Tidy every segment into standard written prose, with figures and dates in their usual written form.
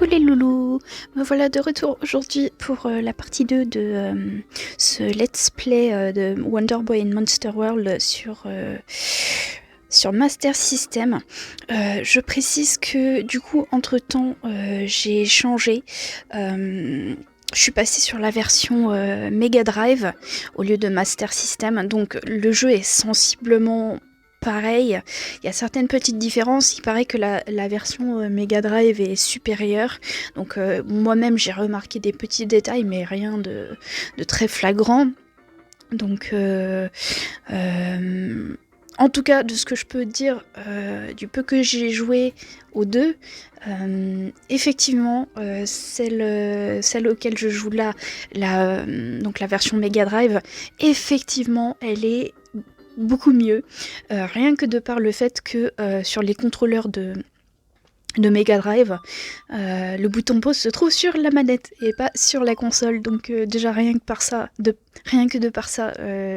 Coucou les loulous, me voilà de retour aujourd'hui pour la partie 2 de ce let's play de Wonder Boy in Monster World sur Master System. Je précise que du coup entre temps j'ai changé, je suis passée sur la version Mega Drive au lieu de Master System, donc le jeu est sensiblement pareil. Il y a certaines petites différences. Il paraît que la version Mega Drive est supérieure. Donc moi-même j'ai remarqué des petits détails, mais rien de très flagrant. Donc en tout cas, de ce que je peux dire, du peu que j'ai joué aux deux, effectivement, celle auquel je joue là, donc la version Mega Drive, effectivement, elle est beaucoup mieux, rien que de par le fait que sur les contrôleurs de Mega Drive, le bouton pause se trouve sur la manette et pas sur la console, donc déjà rien que de par ça,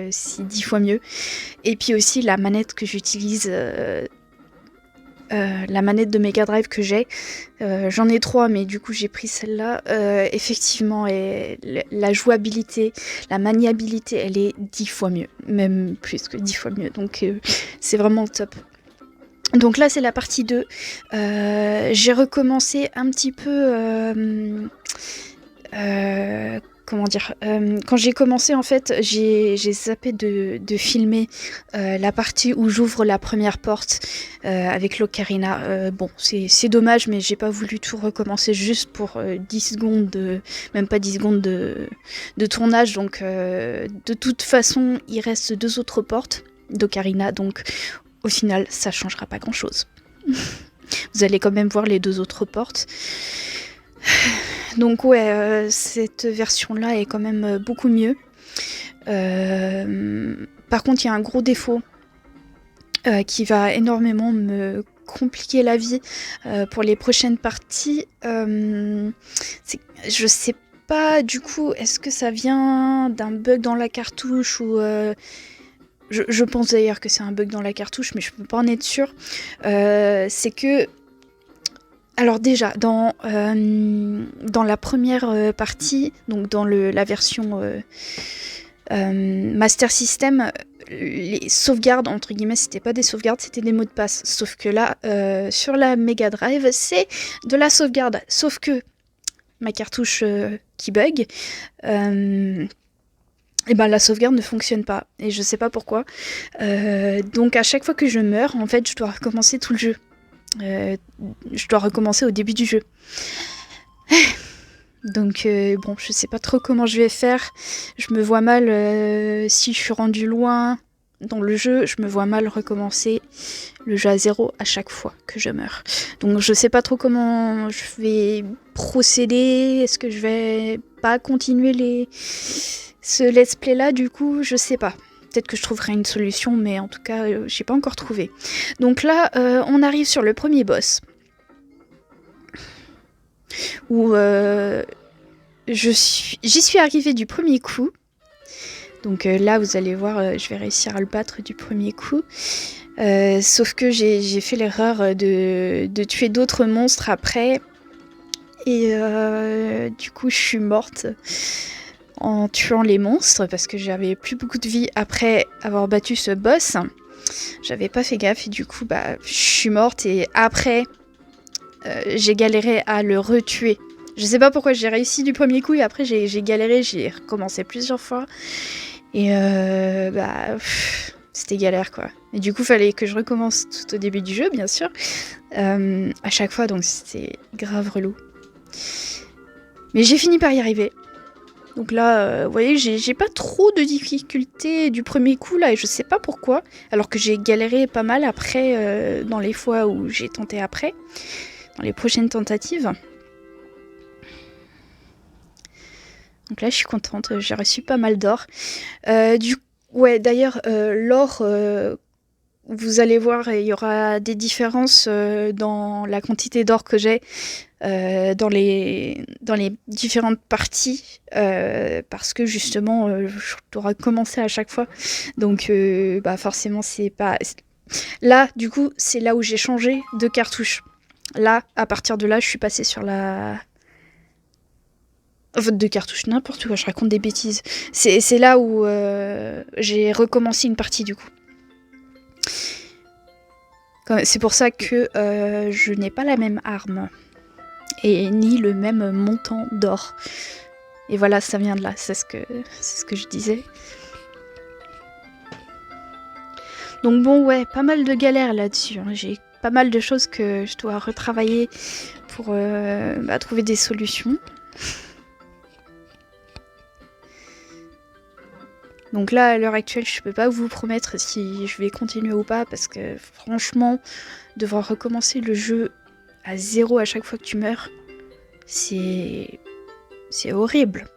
c'est 10 fois mieux. Et puis aussi la manette que j'utilise, la manette de Mega Drive que j'ai, j'en ai 3 mais du coup j'ai pris celle-là, effectivement, et la jouabilité, la maniabilité, elle est 10 fois mieux, même plus que 10 fois mieux, donc c'est vraiment top. Donc là c'est la partie 2, j'ai recommencé un petit peu, comment dire, quand j'ai commencé en fait j'ai zappé de filmer la partie où j'ouvre la première porte avec l'ocarina. Bon c'est dommage, mais j'ai pas voulu tout recommencer juste pour 10 secondes, même pas 10 secondes de tournage, donc de toute façon il reste 2 autres portes d'ocarina, donc au final ça changera pas grand chose. Vous allez quand même voir les 2 autres portes. Donc ouais, cette version-là est quand même beaucoup mieux. Par contre, il y a un gros défaut qui va énormément me compliquer la vie pour les prochaines parties. Je sais pas du coup, est-ce que ça vient d'un bug dans la cartouche ou... Je pense d'ailleurs que c'est un bug dans la cartouche, mais je peux pas en être sûre. C'est que... Alors déjà, dans la première partie, donc dans la version Master System, les sauvegardes, entre guillemets, c'était pas des sauvegardes, c'était des mots de passe. Sauf que là, sur la Mega Drive, c'est de la sauvegarde. Sauf que ma cartouche qui bug, et ben la sauvegarde ne fonctionne pas. Et je sais pas pourquoi. Donc à chaque fois que je meurs, en fait, je dois recommencer tout le jeu. Je dois recommencer au début du jeu. Donc bon, je sais pas trop comment je vais faire. Je me vois mal, si je suis rendue loin dans le jeu, je me vois mal recommencer le jeu à 0 à chaque fois que je meurs. Donc je sais pas trop comment je vais procéder. Est-ce que je vais pas continuer ce let's play là, du coup, je sais pas. Peut-être que je trouverai une solution, mais en tout cas, j'ai pas encore trouvé. Donc là, on arrive sur le premier boss. Où j'y suis arrivée du premier coup. Donc là, vous allez voir, je vais réussir à le battre du premier coup. Sauf que j'ai fait l'erreur de tuer d'autres monstres après. Et du coup, je suis morte en tuant les monstres parce que j'avais plus beaucoup de vie après avoir battu ce boss. J'avais pas fait gaffe et du coup je suis morte, et après j'ai galéré à le retuer. Je sais pas pourquoi j'ai réussi du premier coup et après j'ai galéré, j'ai recommencé plusieurs fois et c'était galère quoi. Et du coup fallait que je recommence tout au début du jeu, bien sûr, à chaque fois, donc c'était grave relou. Mais j'ai fini par y arriver. Donc là, vous voyez, j'ai pas trop de difficultés du premier coup là, et je sais pas pourquoi, alors que j'ai galéré pas mal après, dans les fois où j'ai tenté après, dans les prochaines tentatives. Donc là, je suis contente, j'ai reçu pas mal d'or. Ouais, d'ailleurs, l'or, vous allez voir, il y aura des différences dans la quantité d'or que j'ai. Dans les différentes parties, parce que justement je dois recommencer à chaque fois, donc forcément c'est pas... Là du coup c'est là où j'ai changé de cartouche, Là, à partir de là, je suis passée sur la vote de cartouche, n'importe quoi, je raconte des bêtises. C'est là où j'ai recommencé une partie du coup. C'est pour ça que je n'ai pas la même arme. Et ni le même montant d'or. Et voilà, ça vient de là, c'est ce que je disais. Donc bon, ouais, pas mal de galères là-dessus. Hein. J'ai pas mal de choses que je dois retravailler pour trouver des solutions. Donc là, à l'heure actuelle, je peux pas vous promettre si je vais continuer ou pas, parce que franchement, devoir recommencer le jeu à 0 à chaque fois que tu meurs, c'est horrible.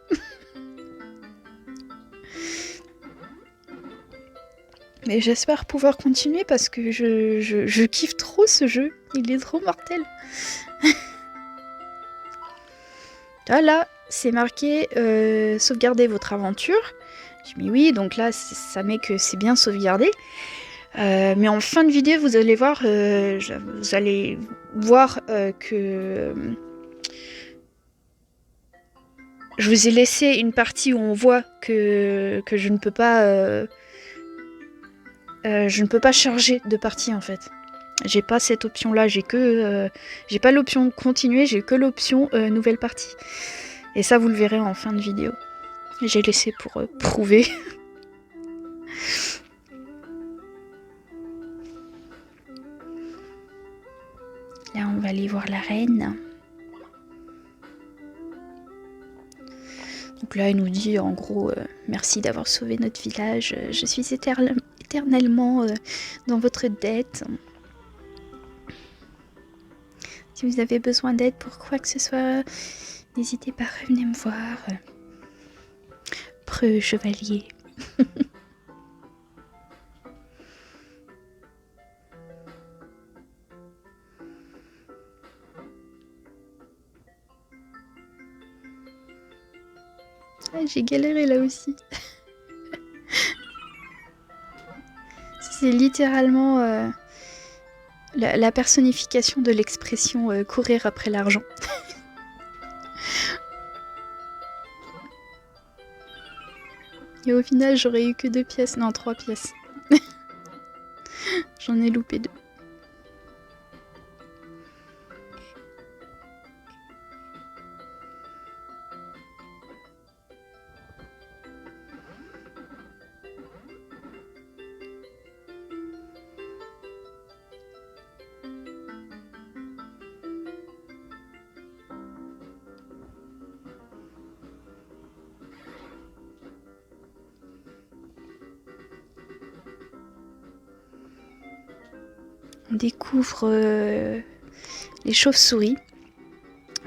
Mais j'espère pouvoir continuer parce que je kiffe trop ce jeu. Il est trop mortel. Là, c'est marqué sauvegarder votre aventure. J'ai mis oui, donc là, ça met que c'est bien sauvegardé. Mais en fin de vidéo, vous allez voir, que je vous ai laissé une partie où on voit que je ne peux pas charger de partie en fait. J'ai pas cette option là, j'ai pas l'option continuer, j'ai que l'option nouvelle partie. Et ça vous le verrez en fin de vidéo. J'ai laissé pour prouver. Là on va aller voir la reine. Donc là, il nous dit en gros merci d'avoir sauvé notre village. Je suis éternellement dans votre dette. Si vous avez besoin d'aide pour quoi que ce soit, n'hésitez pas, revenez me voir. Preux chevalier. Ah, j'ai galéré là aussi. C'est littéralement la personnification de l'expression courir après l'argent. Et au final, j'aurais eu que 2 pièces. Non, 3 pièces. J'en ai loupé 2. On découvre les chauves-souris.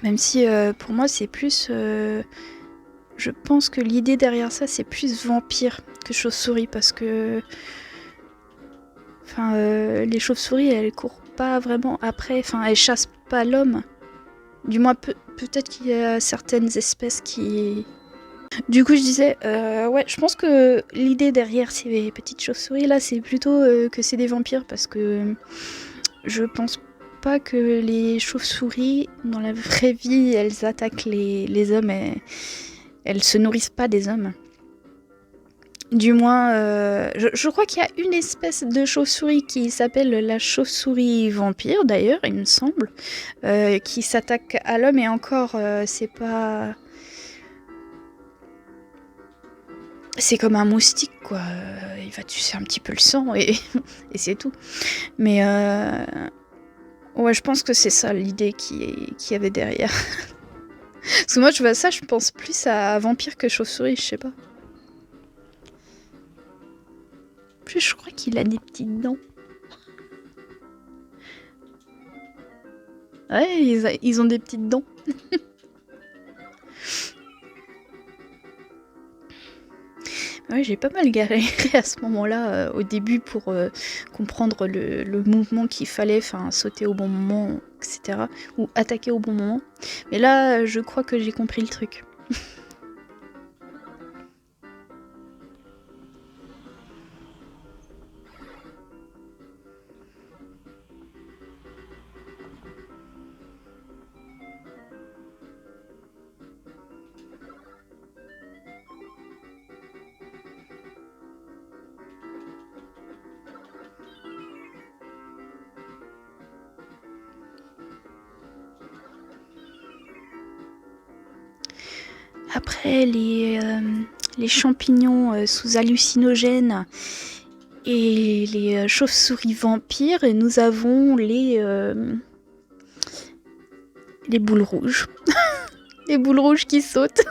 Même si pour moi c'est plus... je pense que l'idée derrière ça c'est plus vampire que chauve-souris parce que... Enfin, les chauves-souris elles courent pas vraiment après, enfin elles chassent pas l'homme. Du moins peut-être qu'il y a certaines espèces qui... Du coup je disais, ouais je pense que l'idée derrière ces petites chauves-souris là c'est plutôt que c'est des vampires parce que je pense pas que les chauves-souris dans la vraie vie elles attaquent les hommes et elles se nourrissent pas des hommes. Du moins, je crois qu'il y a une espèce de chauve-souris qui s'appelle la chauve-souris vampire, d'ailleurs, il me semble, qui s'attaque à l'homme, et encore, c'est pas... C'est comme un moustique, quoi. Il va tuer un petit peu le sang, et c'est tout. Mais, ouais, je pense que c'est ça l'idée qu'il y avait derrière. Parce que moi, je vois ça, je pense plus à vampire que chauve-souris, je sais pas. Plus, je crois qu'il a des petites dents. Ouais, ils ont des petites dents. Ouais, j'ai pas mal galéré à ce moment-là, au début, pour comprendre le mouvement qu'il fallait, enfin, sauter au bon moment, etc. Ou attaquer au bon moment. Mais là, je crois que j'ai compris le truc. Après les champignons sous hallucinogènes et les chauves-souris vampires, et nous avons les boules rouges. Les boules rouges qui sautent.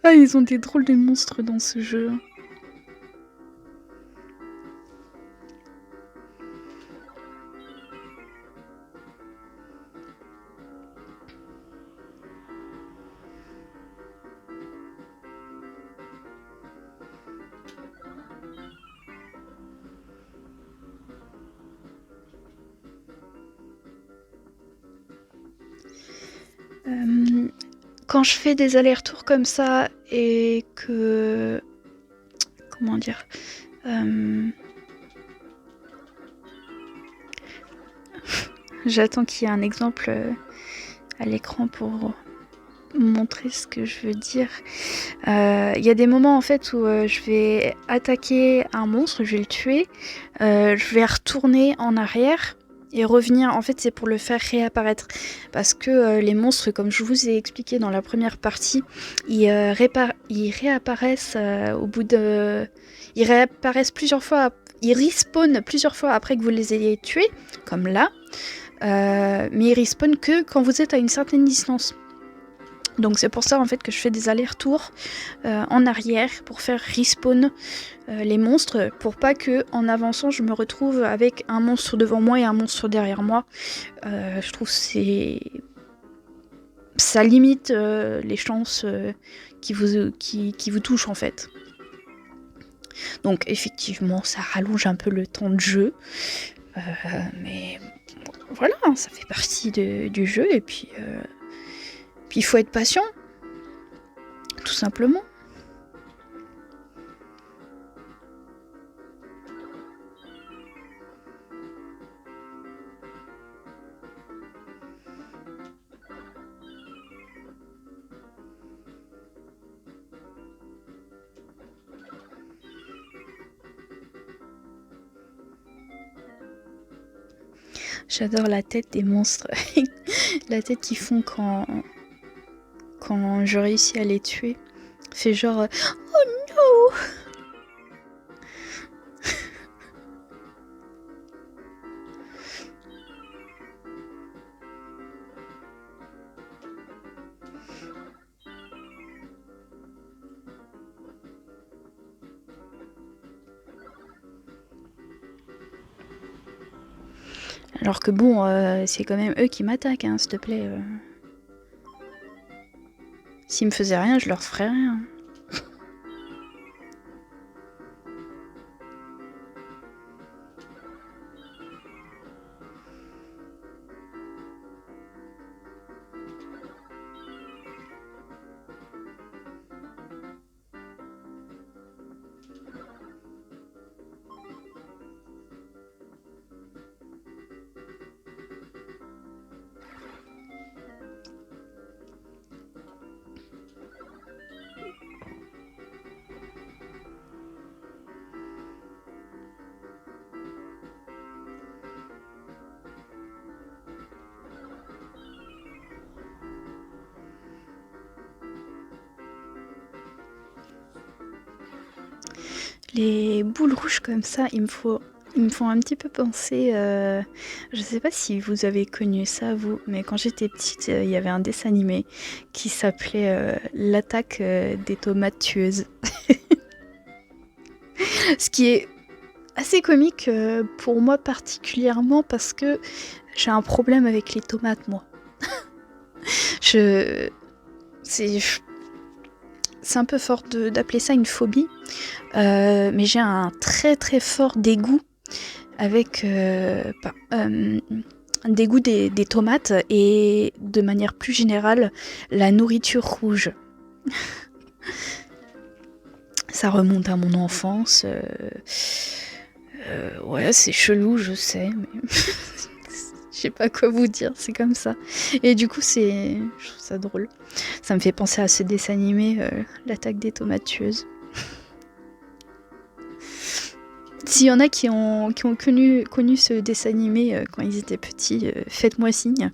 Ah, ils ont des drôles de monstres dans ce jeu. Quand je fais des allers-retours comme ça et que... Comment dire J'attends qu'il y ait un exemple à l'écran pour montrer ce que je veux dire. Il y a des moments en fait où je vais attaquer un monstre, je vais le tuer, je vais retourner en arrière et revenir. En fait, c'est pour le faire réapparaître. Parce que les monstres, comme je vous ai expliqué dans la première partie, ils réapparaissent au bout de... Ils réapparaissent plusieurs fois... Ils respawnent plusieurs fois après que vous les ayez tués, comme là. Mais ils respawnent que quand vous êtes à une certaine distance. Donc c'est pour ça en fait que je fais des allers-retours en arrière pour faire respawn les monstres, pour pas que en avançant je me retrouve avec un monstre devant moi et un monstre derrière moi. Je trouve que ça limite les chances qui vous touchent en fait. Donc effectivement ça rallonge un peu le temps de jeu, mais voilà, ça fait partie du jeu et puis il faut être patient, tout simplement. J'adore la tête des monstres, la tête qu'ils font quand je réussis à les tuer. Fait genre oh non. Alors que bon, c'est quand même eux qui m'attaquent, hein, s'il te plaît. S'ils me faisaient rien, je leur ferais rien. Les boules rouges comme ça, ils me font un petit peu penser... je sais pas si vous avez connu ça, vous, mais quand j'étais petite, il y avait un dessin animé qui s'appelait L'attaque des tomates tueuses. Ce qui est assez comique pour moi particulièrement parce que j'ai un problème avec les tomates, moi. C'est un peu fort d'appeler ça une phobie, mais j'ai un très très fort dégoût avec un dégoût des tomates et de manière plus générale la nourriture rouge. Ça remonte à mon enfance. Ouais, c'est chelou, je sais, mais je sais pas quoi vous dire, c'est comme ça. Et du coup, je trouve ça drôle. Ça me fait penser à ce dessin animé, L'attaque des tomates tueuses. S'il y en a qui ont connu ce dessin animé quand ils étaient petits, faites-moi signe.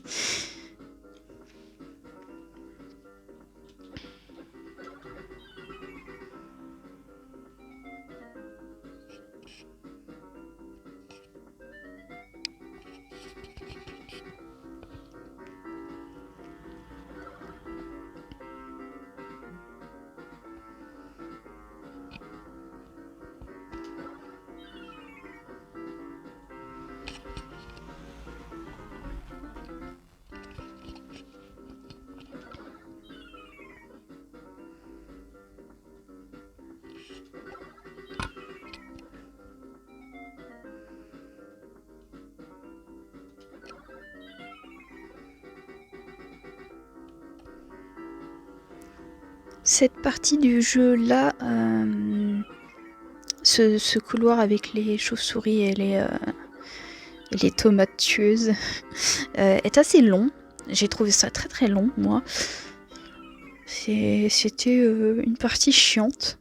Cette partie du jeu là, ce couloir avec les chauves-souris et les tomates tueuses est assez long. J'ai trouvé ça très très long, moi. C'était une partie chiante.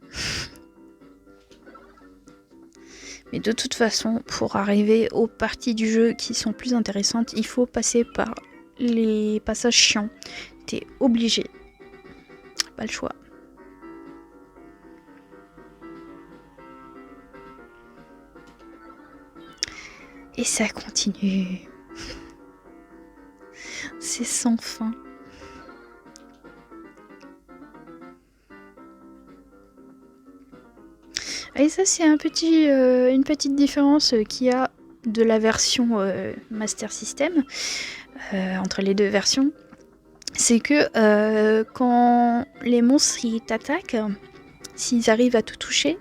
Mais de toute façon, pour arriver aux parties du jeu qui sont plus intéressantes, il faut passer par les passages chiants. T'es obligé. Pas le choix. Et ça continue. C'est sans fin. Et ça, c'est une petite différence qu'il y a de la version Master System entre les deux versions. C'est que quand les monstres ils t'attaquent, s'ils arrivent à te toucher,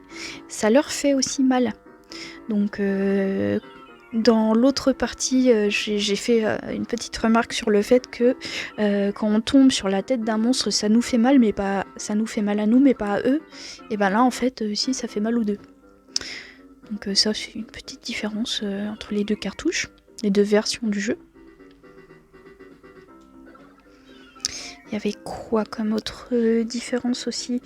ça leur fait aussi mal. Donc dans l'autre partie, j'ai fait une petite remarque sur le fait que quand on tombe sur la tête d'un monstre, ça nous fait mal, mais pas, ça nous fait mal à nous, mais pas à eux. Et ben là, en fait, si ça fait mal aux deux. Donc ça, c'est une petite différence entre les deux cartouches, les deux versions du jeu. Il y avait quoi comme autre différence aussi?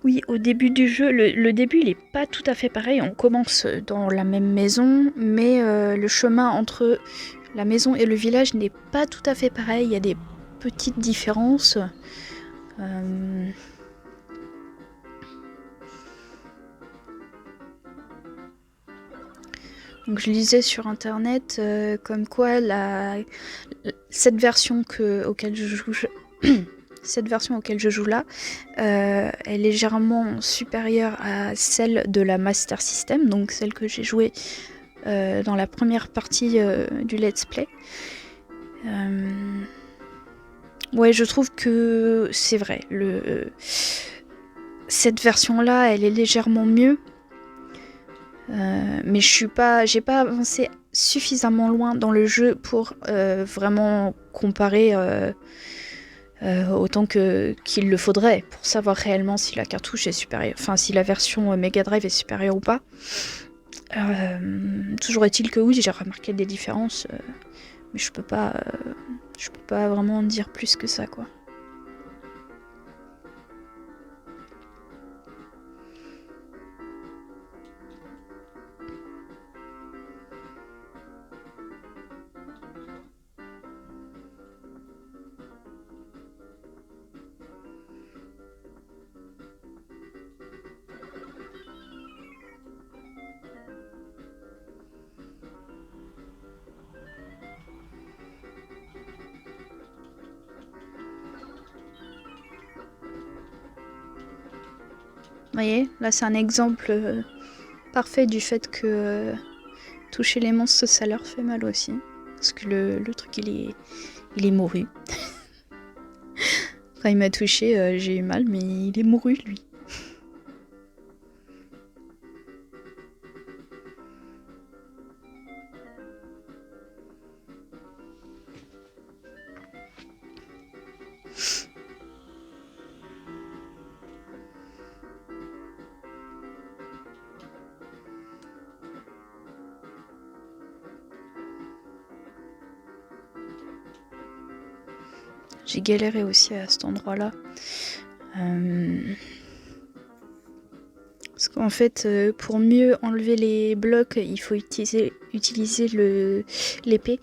Oui, au début du jeu, le début il est pas tout à fait pareil. On commence dans la même maison, mais le chemin entre la maison et le village n'est pas tout à fait pareil. Il y a des petites différences. Donc je lisais sur internet comme quoi cette version auquel je joue. Cette version auquel je joue là est légèrement supérieure à celle de la Master System, donc celle que j'ai jouée dans la première partie du Let's Play. Ouais, je trouve que c'est vrai. Cette version-là, elle est légèrement mieux. Mais j'ai pas avancé suffisamment loin dans le jeu pour vraiment comparer autant qu'il le faudrait pour savoir réellement si la cartouche est supérieure, enfin si la version Mega Drive est supérieure ou pas. Toujours est-il que oui, j'ai remarqué des différences, mais je peux pas vraiment en dire plus que ça, quoi. Vous voyez, là c'est un exemple parfait du fait que toucher les monstres ça leur fait mal aussi. Parce que le truc il est mouru. Quand il m'a touché, j'ai eu mal, mais il est mouru lui. J'ai galéré aussi à cet endroit-là. Parce qu'en fait, pour mieux enlever les blocs, il faut utiliser l'épée.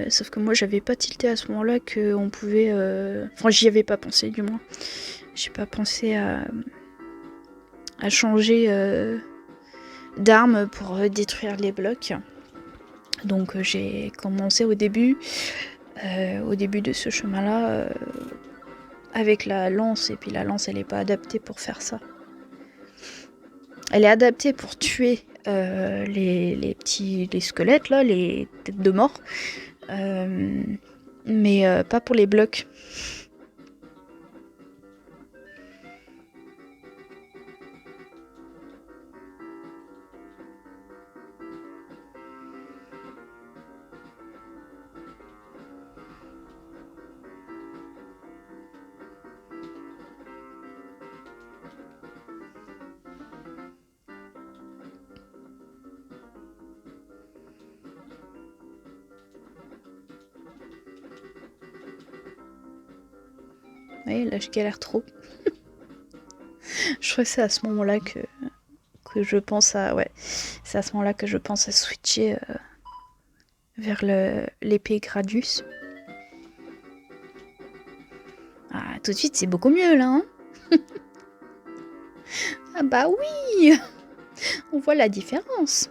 Sauf que moi, j'avais pas tilté à ce moment-là qu'on pouvait... Enfin, j'y avais pas pensé, du moins. J'ai pas pensé à changer d'arme pour détruire les blocs. Donc, j'ai commencé au début de ce chemin-là avec la lance, et puis la lance elle est pas adaptée pour faire ça. Elle est adaptée pour tuer les squelettes là, les têtes de mort, mais pas pour les blocs. Ouais, là je galère trop. Je crois que c'est à ce moment-là que je pense à... Ouais, c'est à ce moment-là que je pense à switcher vers l'épée Gradius. Ah, tout de suite c'est beaucoup mieux là, hein. Ah bah oui. On voit la différence.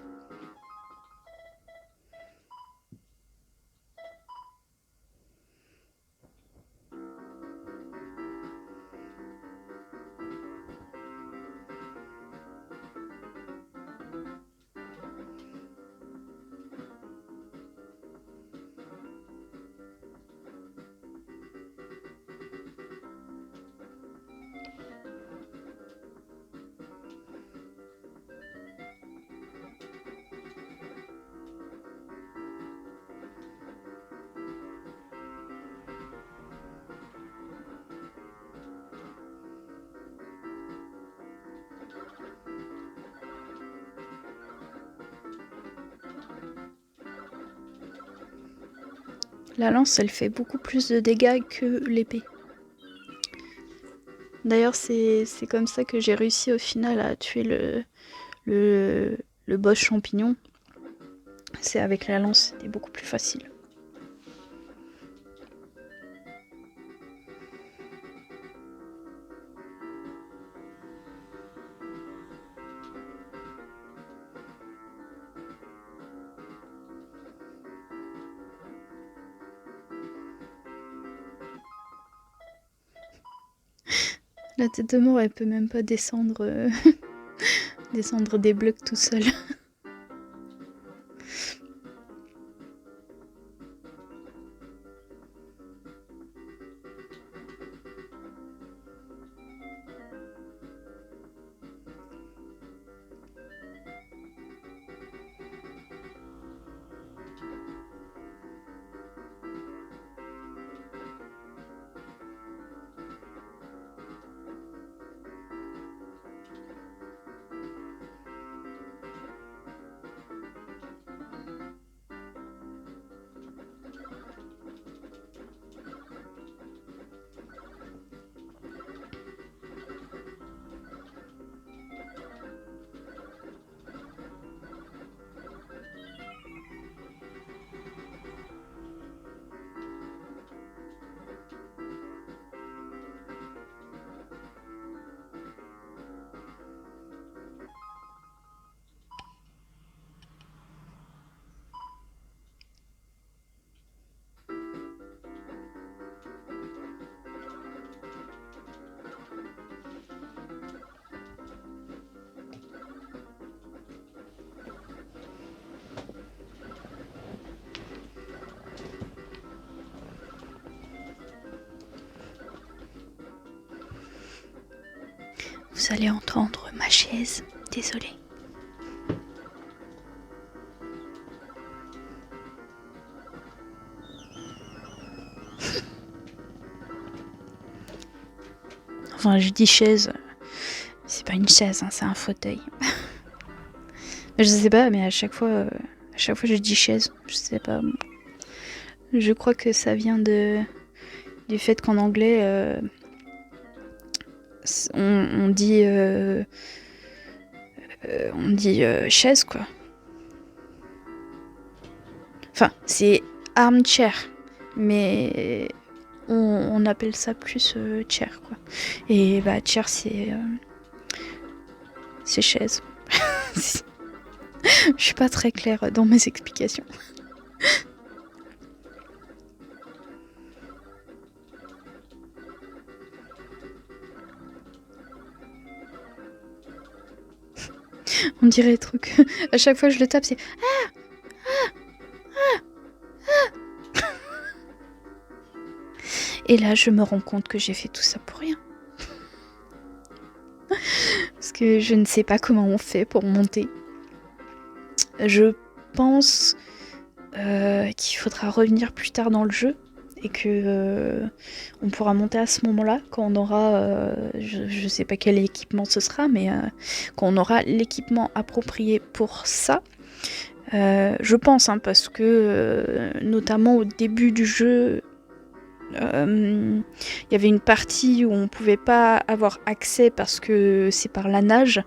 La lance, elle fait beaucoup plus de dégâts que l'épée. D'ailleurs, c'est comme ça que j'ai réussi au final à tuer le boss champignon. C'est avec la lance, c'était beaucoup plus facile. La tête de mort, elle peut même pas descendre, descendre des blocs tout seul. Vous allez entendre ma chaise, désolée. Enfin, je dis chaise, c'est pas une chaise, hein, c'est un fauteuil. Je sais pas, mais à chaque fois je dis chaise, je sais pas. Je crois que ça vient du fait qu'en anglais, on dit chaise, quoi. Enfin, c'est armchair, mais on appelle ça plus chair, quoi. Et bah, chair, c'est chaise. Je suis pas très claire dans mes explications. On dirait trop que à chaque fois que je le tape, c'est Et là, je me rends compte que j'ai fait tout ça pour rien. Parce que je ne sais pas comment on fait pour monter. Je pense qu'il faudra revenir plus tard dans le jeu et que on pourra monter à ce moment-là quand on aura, je sais pas quel équipement ce sera, mais quand on aura l'équipement approprié pour ça. Je pense, hein, parce que notamment au début du jeu, Il y avait une partie où on pouvait pas avoir accès parce que c'est par la nage.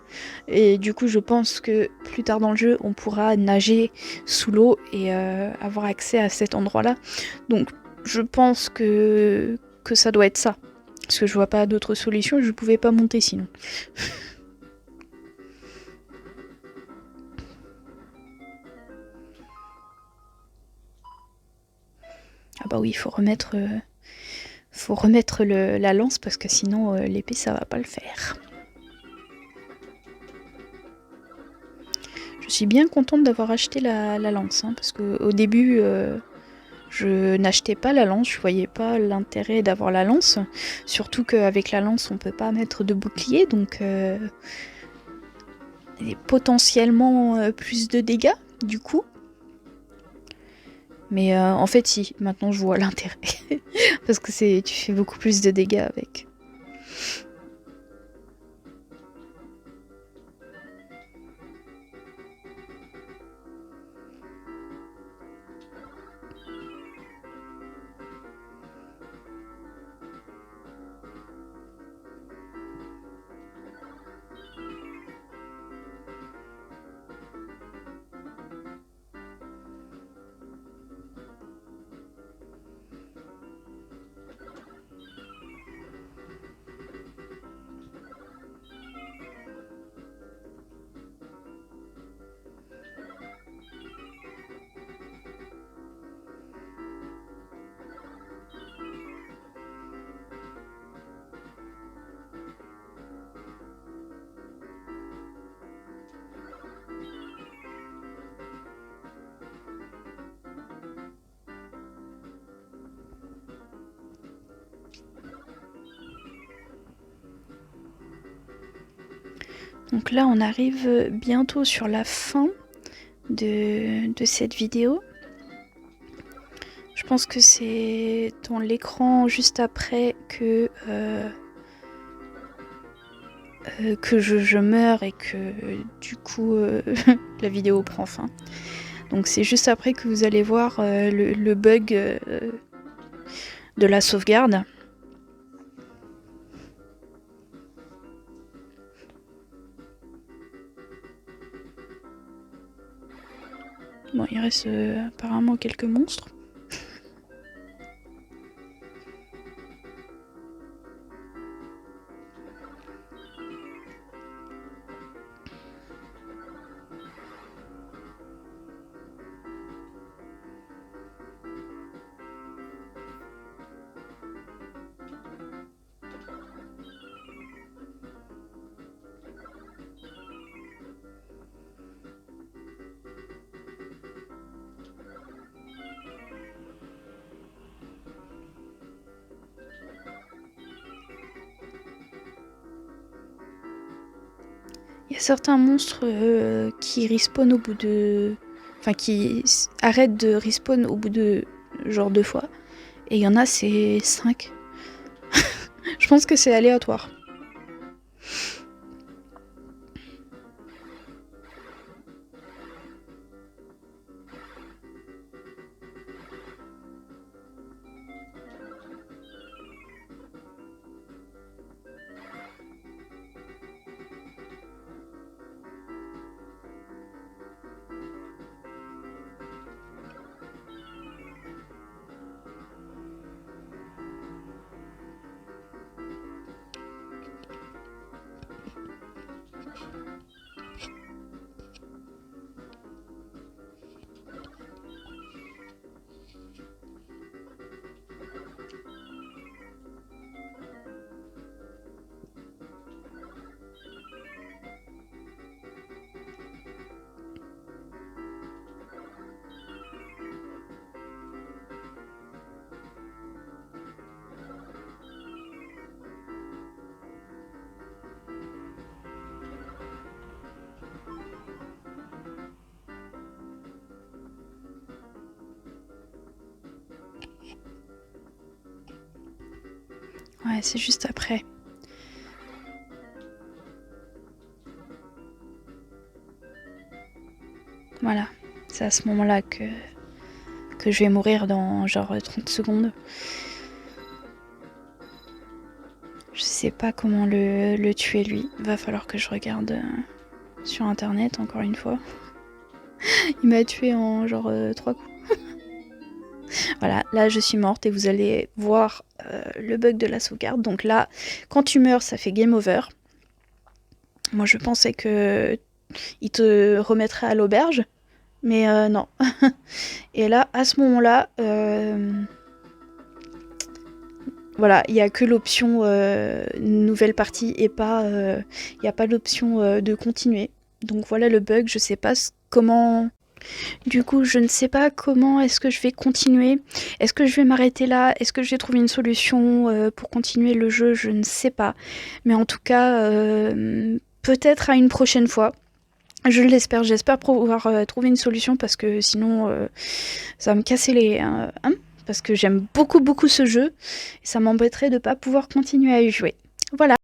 Et du coup, je pense que plus tard dans le jeu, on pourra nager sous l'eau et avoir accès à cet endroit-là. Donc, je pense que ça doit être ça. Parce que je vois pas d'autre solution et je pouvais pas monter sinon. Ah bah oui, il faut remettre la lance parce que sinon l'épée ça va pas le faire. Je suis bien contente d'avoir acheté la lance hein, parce qu'au début je n'achetais pas la lance, je voyais pas l'intérêt d'avoir la lance. Surtout qu'avec la lance on peut pas mettre de bouclier donc il y a potentiellement plus de dégâts du coup. Mais en fait si, maintenant je vois l'intérêt. Parce que tu fais beaucoup plus de dégâts avec. Donc là on arrive bientôt sur la fin de cette vidéo. Je pense que c'est dans l'écran juste après que je meurs et que du coup la vidéo prend fin. Donc c'est juste après que vous allez voir le bug de la sauvegarde. Bon, il reste apparemment quelques monstres. Il y a certains monstres qui respawnent au bout de... Enfin, qui arrêtent de respawn au bout de genre 2 fois. Et il y en a, c'est 5. Je pense que c'est aléatoire. Ouais, c'est juste après. Voilà, c'est à ce moment-là que je vais mourir dans genre 30 secondes. Je sais pas comment le tuer lui. Va falloir que je regarde sur internet encore une fois. Il m'a tué en genre 3 coups. Voilà, là je suis morte et vous allez voir le bug de la sauvegarde. Donc là, quand tu meurs, ça fait game over. Moi je pensais que il te remettrait à l'auberge, mais non. Et là, à ce moment-là, voilà, il n'y a que l'option nouvelle partie et pas, il n'y a pas l'option de continuer. Donc voilà le bug, je sais pas comment... Du coup, je ne sais pas comment est-ce que je vais continuer. Est-ce que je vais m'arrêter là? Est-ce que je vais trouver une solution pour continuer le jeu? Je ne sais pas. Mais en tout cas, peut-être à une prochaine fois. Je l'espère, j'espère pouvoir trouver une solution parce que sinon ça va me casser les... parce que j'aime beaucoup ce jeu et ça m'embêterait de ne pas pouvoir continuer à y jouer. Voilà.